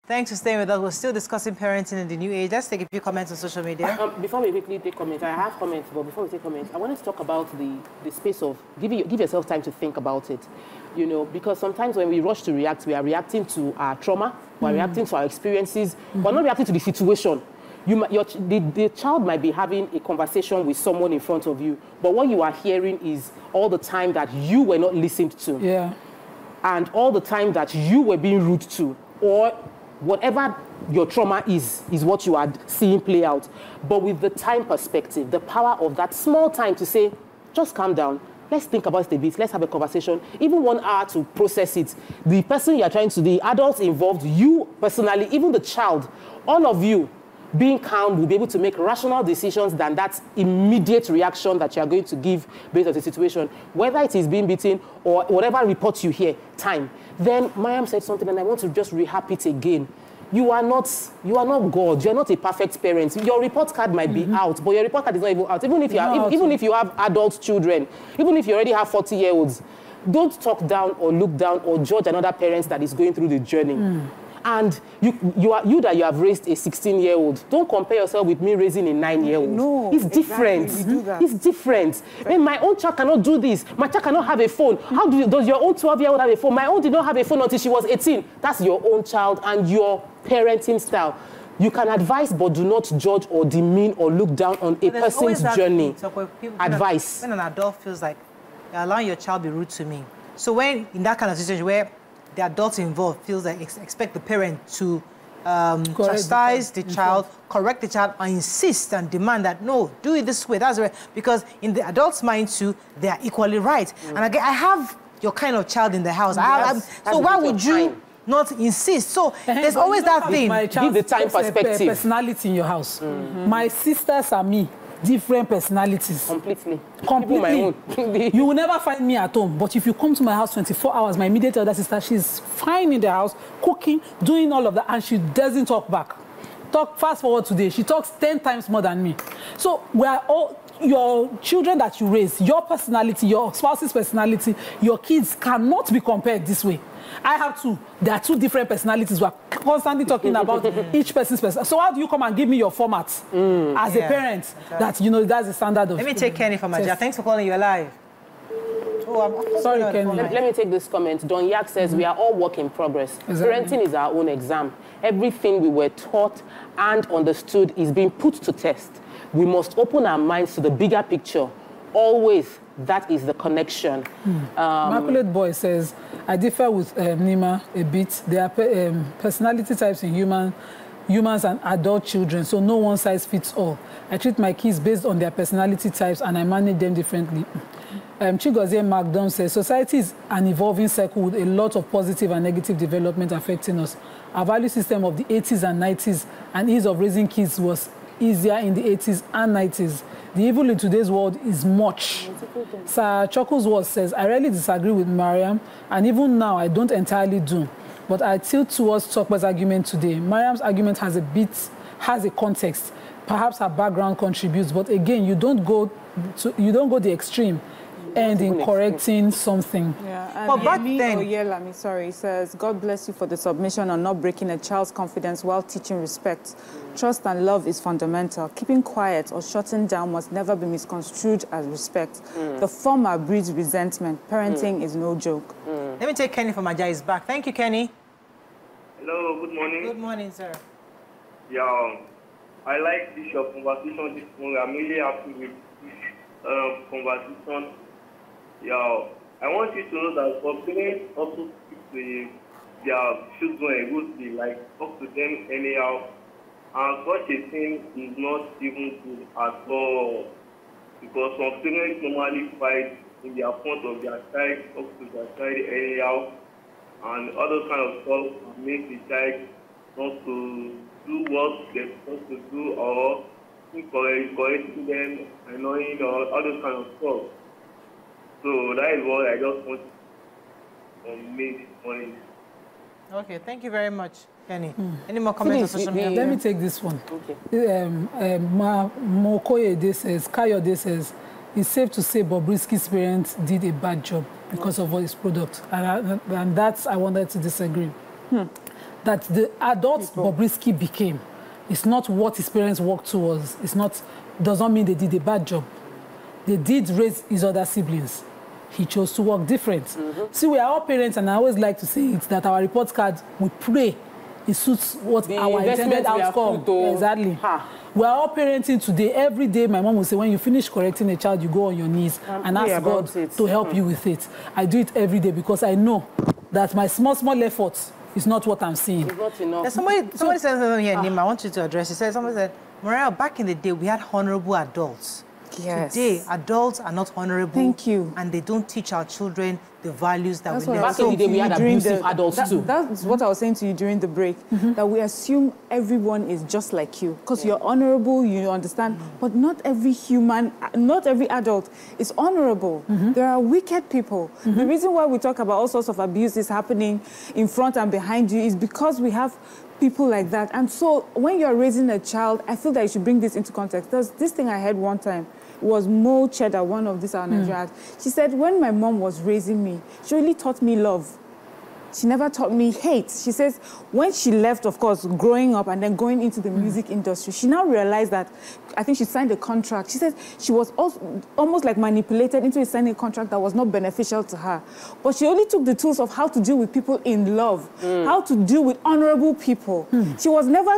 Thanks for staying with us. We're still discussing parenting in the new age. Let's take a few comments on social media. Before we quickly take comments, I have comments, but before we take comments, I wanted to talk about the space of give yourself time to think about it. You know, because sometimes when we rush to react, we are reacting to our trauma, we're reacting to our experiences, we're not reacting to the situation. The child might be having a conversation with someone in front of you, but what you are hearing is all the time that you were not listened to. Yeah. And all the time that you were being rude to, or whatever your trauma is what you are seeing play out. But with the time perspective, the power of that small time to say, just calm down, let's think about it a bit, let's have a conversation, even 1 hour to process it. The person you are trying to, the adults involved, you personally, even the child, all of you, being calm will be able to make rational decisions than that immediate reaction that you are going to give based on the situation, whether it is being beaten or whatever report you hear, time. Then Mariam said something, and I want to just rehab it again. You are not God. You are not a perfect parent. Your report card might be out, but your report card is not even out. Even if you have adult children, even if you already have 40-year-olds, don't talk down or look down or judge another parent that is going through the journey. And you have raised a 16-year-old. Don't compare yourself with me raising a 9-year-old. No, it's different. Exactly. It's different. When my own child cannot do this, my child cannot have a phone. How does your own 12-year-old have a phone? My own did not have a phone until she was 18. That's your own child and your parenting style. You can advise, but do not judge or demean or look down on a person's journey. Advice. When an adult feels like you're allowing your child to be rude to me. So when in that kind of situation where the adult involved feels like expect the parent to chastise the child, correct the child, and insist and demand that, no, do it this way, that's right. Because in the adult's mind too, they are equally right. And again, I have your kind of child in the house. So why would you not insist? So there's always that thing. Give the time perspective. Personality in your house. My sisters are me. Different personalities. Completely. My own. You will never find me at home. But if you come to my house 24 hours, my immediate elder sister, she's fine in the house, cooking, doing all of that, and she doesn't talk back. Fast forward today, she talks 10 times more than me. So we are all, your children that you raise, your personality, your spouse's personality, your kids cannot be compared this way. I have two. There are two different personalities. We're constantly talking about each person's personality. So how do you come and give me your format as a parent that, you know, that's the standard of... Let me take Kenny from Aja. Thanks for calling. You alive. Sorry, Kenny. Let me take this comment. Don Yak says, we are all work in progress. Exactly. Parenting is our own exam. Everything we were taught and understood is being put to test. We must open our minds to the bigger picture. Always, that is the connection. Immaculate Boy says, I differ with Nima a bit. There are personality types in humans and adult children, so no one size fits all. I treat my kids based on their personality types and I manage them differently. Chigozie McDonald says, society is an evolving circle with a lot of positive and negative development affecting us. Our value system of the 80s and 90s and ease of raising kids was easier in the 80s and 90s. The evil in today's world is much. Sir Chucklesworth says, I rarely disagree with Mariam, and even now I don't entirely do. But I tilt towards Tokpa's argument today. Mariam's argument has a context. Perhaps her background contributes, but again, you don't go the extreme and in correcting something. Yeah, and back then, sorry, says, God bless you for the submission on not breaking a child's confidence while teaching respect. Trust and love is fundamental. Keeping quiet or shutting down must never be misconstrued as respect. The former breeds resentment. Parenting is no joke. Let me take Kenny from Aja. He's back. Thank you, Kenny. Hello, good morning. Good morning, sir. Yeah, I like this your conversation this morning. I'm really happy with this conversation. Yeah, I want you to know that for parents also speak to their children rudely, like talk to them anyhow. And such a thing is not even good at all. Because some parents normally fight in the front of their child, talk to their child anyhow, and other kind of stuff and make the child not to do what they're supposed to do or correcting them, annoying or other kind of stuff. So that is what I just want to make this morning. Okay, thank you very much, Kenny. Any more comments on social media? Let me take this one. Okay. Mokoye says, Kayode says, it's safe to say Bobrisky's parents did a bad job because of all his product. And that's, I wanted to disagree. that the adult Bobrisky became is not what his parents worked towards. Does not mean they did a bad job. They did raise his other siblings. He chose to work different. See, we are all parents, and I always like to say it, that our report card, we pray it suits what our intended outcome. Exactly. We are all parenting today. Every day, my mom will say, when you finish correcting a child, you go on your knees and ask God to help you with it. I do it every day because I know that my small efforts is not what I'm seeing. It's not enough. Somebody said something here, Nima, I want you to address it. Somebody said, Mariah, back in the day, we had honorable adults. Yes. Today, adults are not honorable. Thank you. And they don't teach our children the values that we learn. Back in the day, we had abusive adults too. That's what I was saying to you during the break, that we assume everyone is just like you. Because you're honorable, you understand, but not every human, not every adult is honorable. There are wicked people. The reason why we talk about all sorts of abuses happening in front and behind you is because we have people like that. And so when you're raising a child, I feel that you should bring this into context. There's this thing I heard one time. Was Mo Cheddar, one of these our Nigerians. She said, when my mom was raising me, she really taught me love. She never taught me hate. She says, when she left, of course, growing up and then going into the music industry, she now realized that, I think she signed a contract. She said she was also almost like manipulated into signing a contract that was not beneficial to her. But she only took the tools of how to deal with people in love, how to deal with honorable people. She was never...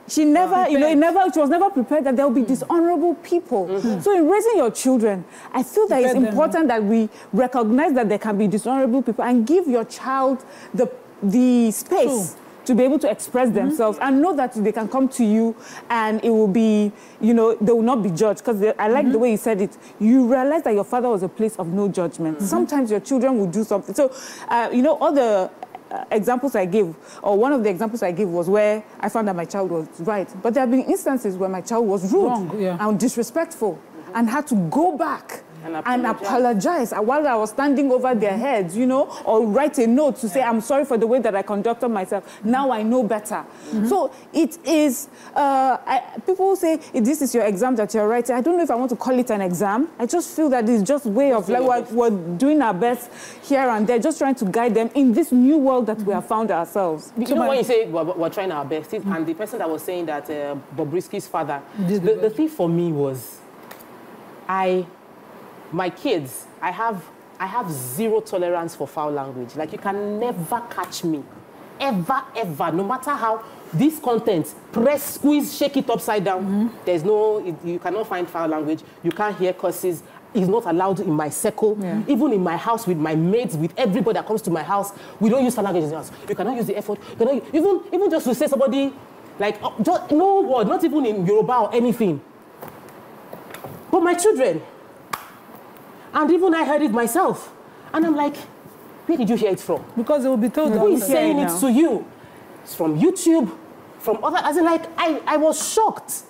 She was never prepared that there will be dishonorable people. So in raising your children, I feel that it's important that we recognize that there can be dishonorable people and give your child the space to be able to express themselves and know that they can come to you and it will be, they will not be judged. Because I like the way you said it. You realize that your father was a place of no judgment. Sometimes your children will do something. So, all the examples I gave, or one of the examples I gave was where I found that my child was right. But there have been instances where my child was rude and disrespectful and had to go back and apologize while I was standing over their heads, or write a note to say, I'm sorry for the way that I conducted myself. Now I know better. So it is, people say, this is your exam that you're writing. I don't know if I want to call it an exam. I just feel that it's just way of, like, we're doing our best here and there, just trying to guide them in this new world that we have found ourselves. You know when you say we're trying our best, and the person that was saying that Bobrisky's father, the thing for me was, my kids, I have zero tolerance for foul language. Like, you can never catch me. Ever, ever. No matter how this content, press, squeeze, shake it upside down. There's you cannot find foul language. You can't hear curses. It's not allowed in my circle. Even in my house with my mates, with everybody that comes to my house, we don't use foul language in the house. You cannot use the F word. Even just to say somebody, like, just no word, not even in Yoruba or anything. But my children, and even I heard it myself. And I'm like, where did you hear it from? Because it will be told. Who is saying it to you? It's from YouTube, from other, as in, like, I was shocked.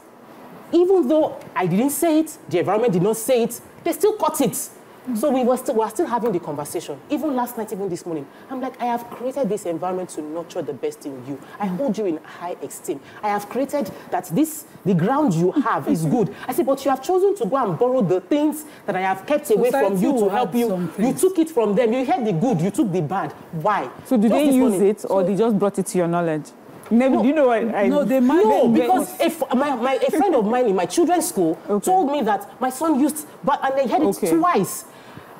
Even though I didn't say it, the environment did not say it, they still caught it. So we are still having the conversation. Even last night, even this morning, I'm like, I have created this environment to nurture the best in you. I hold you in high esteem. I have created that the ground you have is good. I said, but you have chosen to go and borrow the things that I have kept away from you to help you. You took it from them. You had the good, you took the bad. Why? So do they use it, or they just brought it to your knowledge? Never, do you know what No, they might. No, because a friend of mine in my children's school told me that my son used, and they heard it twice.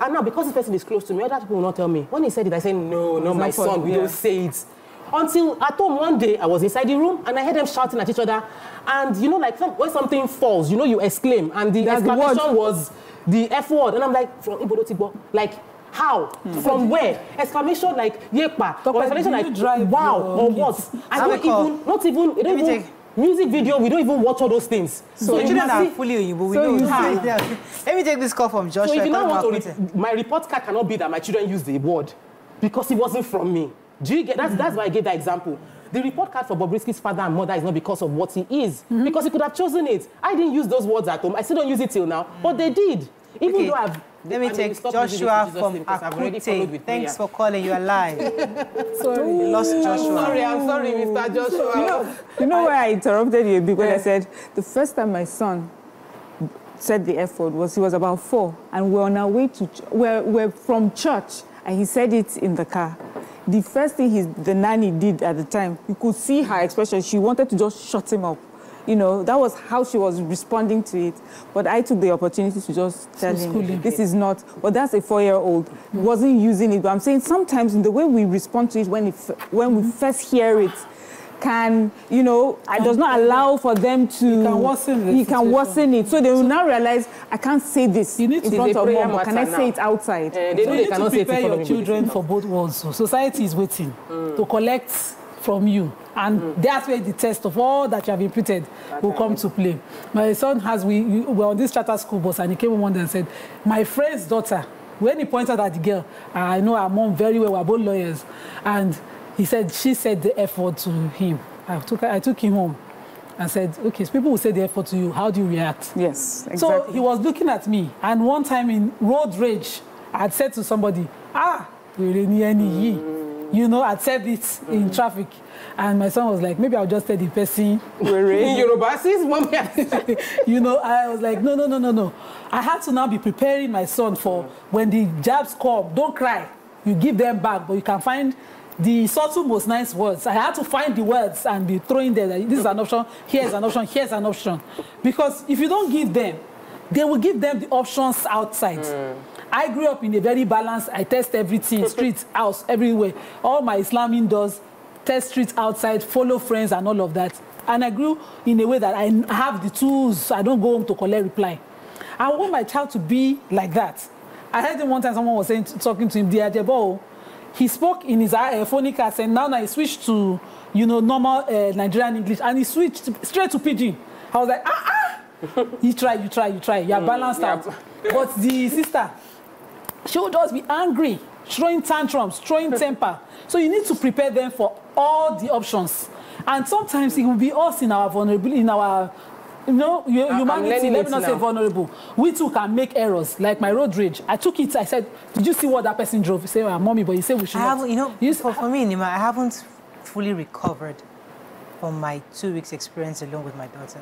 And now, because this person is close to me, other people will not tell me. When he said it, I said, no, not my son, we don't say it. Until at home one day, I was inside the room, and I heard them shouting at each other. And, like, when something falls, you exclaim. And the exclamation was the F word. And I'm like, from Ibodo Tigbo, like, how? From where? Exclamation like, yepa. Or exclamation like, wow, or what? I don't even, music video, we don't even watch all those things. So you are fully Oyinbo. We know. Let me take this call from Joshua. So if you now want to my report card cannot be that my children use the word because it wasn't from me. Do you get that's why I gave that example. The report card for Bobrisky's father and mother is not because of what he is, because he could have chosen it. I didn't use those words at home. I still don't use it till now, but they did. Even though let me take Joshua from Akute. Thanks for calling. You are live. Sorry. You lost Joshua. I'm sorry, Mr. Joshua. You know why I interrupted you? Because I said the first time my son said the F word he was about 4, and we're on our way to we're from church, and he said it in the car. the first thing the nanny did at the time, you could see her expression. She wanted to just shut him up. You know, that was how she was responding to it. But I took the opportunity to just tell him, this is not, but that's a 4-year-old. He wasn't using it. But I'm saying sometimes in the way we respond to it when we first hear it, can, you know, it does not allow for them to... He can worsen it. So they will now realize, I can't say this in front of mom, but can I say it outside? They need to prepare your children for both worlds. So society is waiting to collect from you. And that's where the test of all that you have imputed will come to play. My son we were on this charter school bus, and he came one day and said, my friend's daughter, when he pointed at the girl, I know her mom very well, we're both lawyers, and he said, she said the F word to him. I took him home and said, okay, so people will say the F word to you, how do you react? Yes, exactly. So he was looking at me, and one time in road rage, I had said to somebody, you know, I'd said it in traffic. And my son was like, maybe I'll just tell the person. In Yoruba, you know, I was like, no. I had to now be preparing my son for when the jabs come, don't cry. You give them back, but you can find the subtle, most nice words. I had to find the words and be throwing them. This is an option, here's an option, here's an option. Because if you don't give them, they will give them the options outside. I grew up in a very balanced, I test everything, streets, house, everywhere. All my Islamic does, test streets outside, follow friends and all of that. And I grew in a way that I have the tools, I don't go home to collect reply. I want my child to be like that. I heard him one time, someone was saying, talking to him, dear Jebo, he spoke in his phonic accent, now he switched to, you know, normal Nigerian English, and he switched straight to Pidgin. I was like, you try, you're balanced out. But the sister, she would just be angry, throwing tantrums, throwing temper. So you need to prepare them for all the options. And sometimes it will be us in our vulnerability, in our, you know, humanity, let me not say vulnerable. We too can make errors, like my road rage. I took it, I said, did you see what that person drove? He said, well, mommy, but you said we should not. You know, for me, Nima, I haven't fully recovered from my 2 weeks experience alone with my daughter.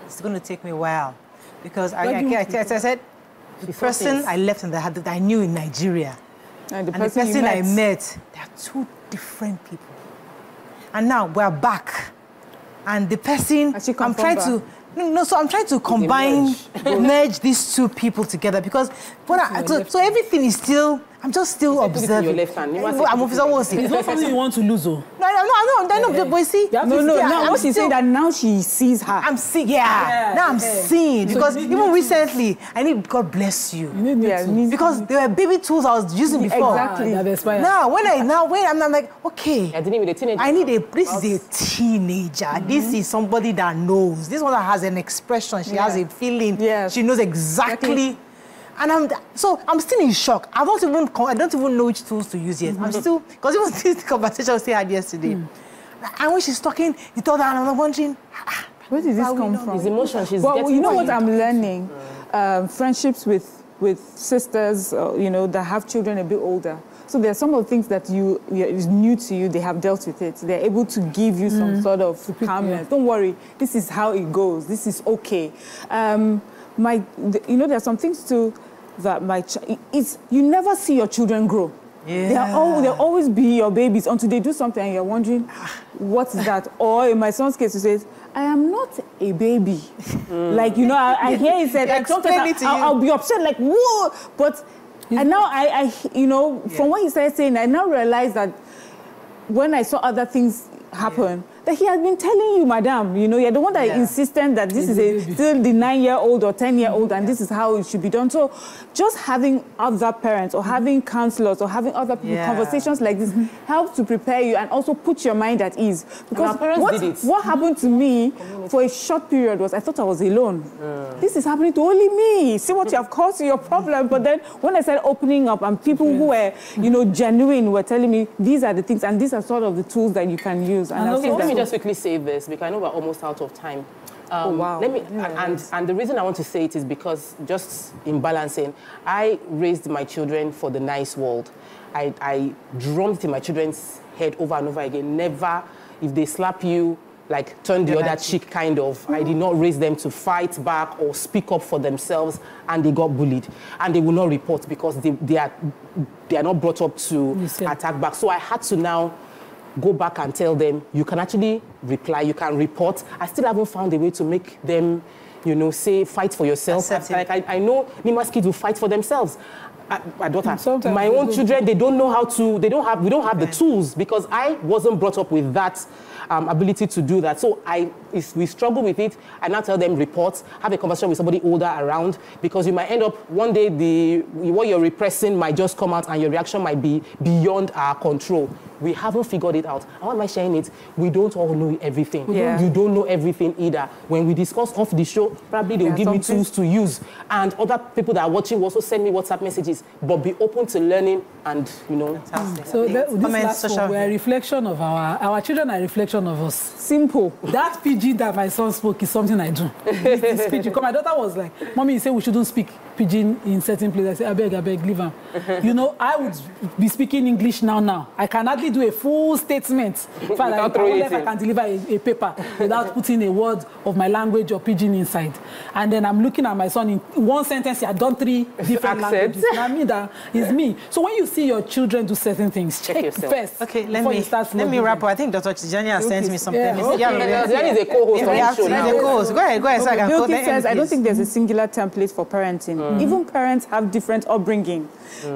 It's going to take me a while. Because as I said, the person I left in that I knew in Nigeria and the person I met, they are two different people. And now we're back. And the person, I'm trying to combine, merge these two people together because so everything is still, I'm just still observing. Your left hand. I'm Officer Wosi. It's not something you want to lose, oh. No, but see. Now what she's saying that now she sees her. I'm seeing, now I'm seeing because even recently, I need God bless you. Because there were baby tools I was using before. Exactly. Now when I'm like, okay. I didn't with a teenager. This is a teenager. This is somebody that knows. This one that has an expression. She has a feeling. She knows exactly. And I'm still in shock. I don't even know which tools to use yet. I'm still, because it was this conversation we had yesterday. And when she's talking, you told her, and I'm wondering, where did this come from? His emotion, she's getting. You know what I'm learning? Friendships with sisters, you know, that have children a bit older. So there are some of the things that is new to you. They have dealt with it. They're able to give you some sort of calmness. Don't worry. This is how it goes. This is okay. You know, there are some things too that you never see your children grow. They'll always be your babies until they do something and you're wondering, what's that? Or in my son's case, he says, I am not a baby. Like, you know, I hear he said, like, sometimes I'll be upset, like, whoa. But and now I you know, from what he started saying, I now realize that when I saw other things happen, that he has been telling you, madam, you know, you're the one that insistent that this is still the 9-year-old or 10-year-old and this is how it should be done. So just having other parents or having counselors or having other people, conversations like this helps to prepare you and also put your mind at ease. Because what happened to me for a short period was I thought I was alone. This is happening to only me. See what you have caused your problem. But then when I started opening up and people who were, you know, genuine were telling me these are the things and these are sort of the tools that you can use. And let me just quickly say this because I know we're almost out of time. Let me, and the reason I want to say it is because just in balancing, I raised my children for the nice world. I drummed it in my children's head over and over again. Never, if they slap you, like turn the other cheek kind of. I did not raise them to fight back or speak up for themselves, and they got bullied. And they will not report because they are not brought up to attack back. So I had to now go back and tell them, you can actually reply, you can report. I still haven't found a way to make them, you know, say, fight for yourself. Like I know Nima's kids will fight for themselves. My daughter, my own children, they don't know how to, we don't have the tools because I wasn't brought up with that ability to do that. So we struggle with it. I now tell them report, have a conversation with somebody older around, because you might end up one day what you're repressing might just come out and your reaction might be beyond our control. We haven't figured it out. And why am I sharing it? We don't all know everything. You don't know everything either. When we discuss off the show, probably they'll give me tools to use. And other people that are watching will also send me WhatsApp messages, but be open to learning and, you know. Fantastic. So this last one, we're a reflection of our children are a reflection of us. Simple. That PG that my son spoke is something I do. This PG. Because my daughter was like, Mommy, you say we shouldn't speak Pidgin in certain places. I say, I beg, leave him. You know, I would be speaking English now. I can hardly do a full statement. I wonder if I can deliver a paper without putting a word of my language or Pidgin inside. And then I'm looking at my son in one sentence, he had done 3 different languages. Now me, that is me. So when you see your children do certain things, check first. Okay, let me wrap up. I think Dr. Tijani has sent me something. Tijani is a co-host on the show now. Go ahead. So I can Bilky says, I don't think there's a singular template for parenting. Even parents have different upbringing.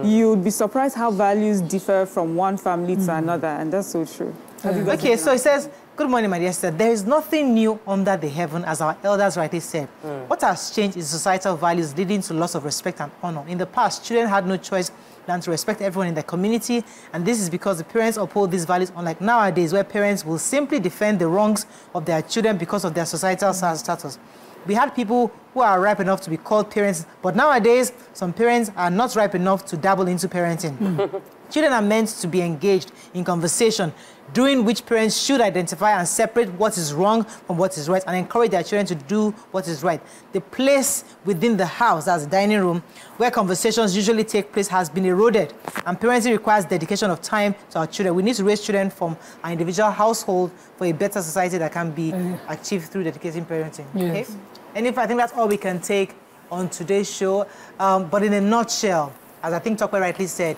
You'd be surprised how values differ from one family to another, and that's so true. Okay, so it says, good morning, my dear sister. There is nothing new under the heaven, as our elders rightly said. What has changed is societal values leading to loss of respect and honor. In the past, children had no choice than to respect everyone in their community, and this is because the parents uphold these values, unlike nowadays, where parents will simply defend the wrongs of their children because of their societal status. We had people who are ripe enough to be called parents, but nowadays, some parents are not ripe enough to dabble into parenting. Children are meant to be engaged in conversation, during which parents should identify and separate what is wrong from what is right and encourage their children to do what is right. The place within the house, as the dining room, where conversations usually take place, has been eroded, and parenting requires dedication of time to our children. We need to raise children from our individual household for a better society that can be achieved through dedicating parenting. Yes. Okay? And I think that's all we can take on today's show. But in a nutshell, as I think Tokwe rightly said,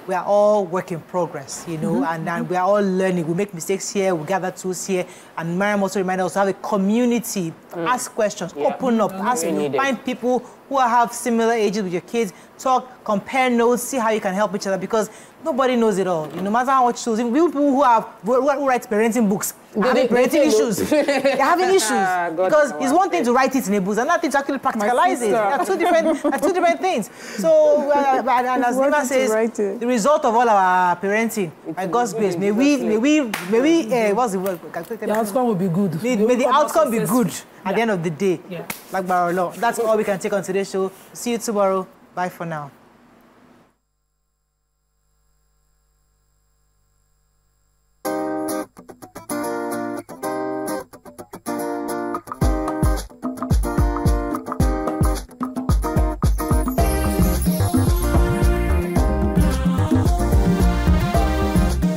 we are all work in progress, you know, and we are all learning. We make mistakes here, we gather tools here, and Mariam also reminded us to have a community, ask questions, open up, find people who have similar ages with your kids, talk, compare notes, see how you can help each other, because nobody knows it all. You know, no matter how much tools, even people who write parenting books, having parenting issues. They're having issues. Because it's one thing to write it in a book, another thing to actually practicalize it. They're two different things. So, and as Nima says, the result of all our parenting, by God's grace, may we, what's the word? The outcome will be good. May the outcome be good at the end of the day. Like Barolo. That's all we can take on today's show. See you tomorrow. Bye for now.